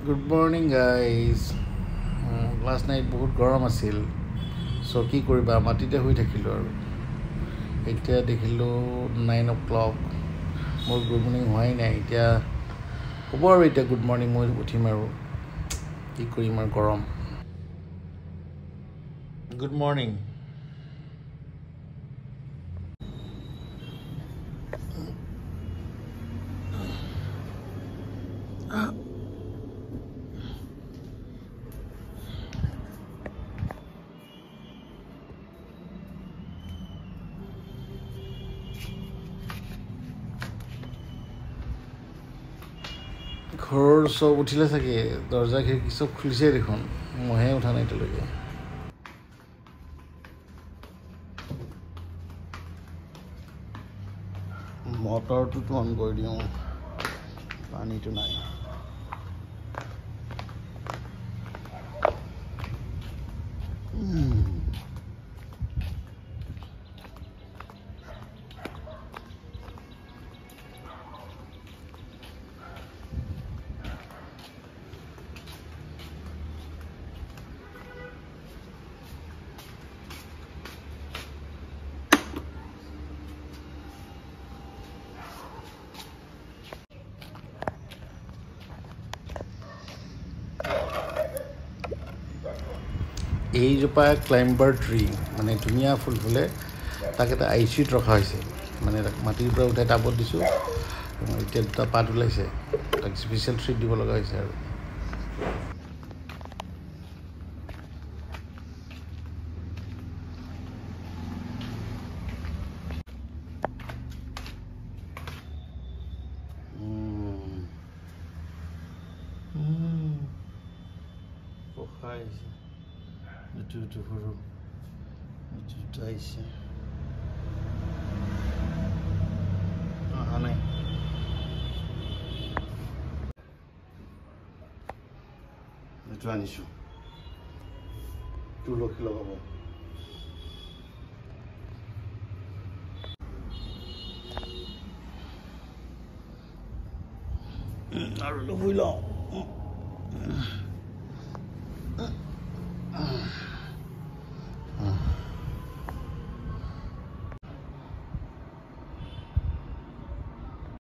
Good morning, guys. Last night বহুত গৰম আছিল, so কি কৰিবা মাটিতে শুই থাকিলোঁ আৰু এতিয়া দেখিলোঁ 9 o'clock মোৰ গুড মৰ্ণিং হোৱাই নাই। এতিয়া হ'ব আৰু এতিয়া গুড মৰ্ণিং মই উঠিম আৰু কি কৰিম আৰু গৰম। Good morning. ঘৰৰ চব উঠিলে চাগে, দৰ্জা খিৰিকী চব খুলিছে দেখোন, মহে উঠা নাই এতিয়ালৈকে। মটৰটোতো অন কৰি দিওঁ, পানীটো নাই। এইজোপা ক্লাইম্বাৰ ট্ৰী, মানে ধুনীয়া ফুল ফুলে, তাক এটা ICUত ৰখা হৈছে, মানে তাক মাটিৰ পৰা উঠাই টাবত দিছোঁ। এতিয়া দুটা পাত ওলাইছে, তাক স্পেচিয়েল ট্ৰিট দিব লগা হৈছে আৰু পকাই আহিছে দুটো সৰু দুটা আহিছে, অহা নাই। এইটো আনিছোঁ, তুলসী লগাব। আৰু শুই লওঁ।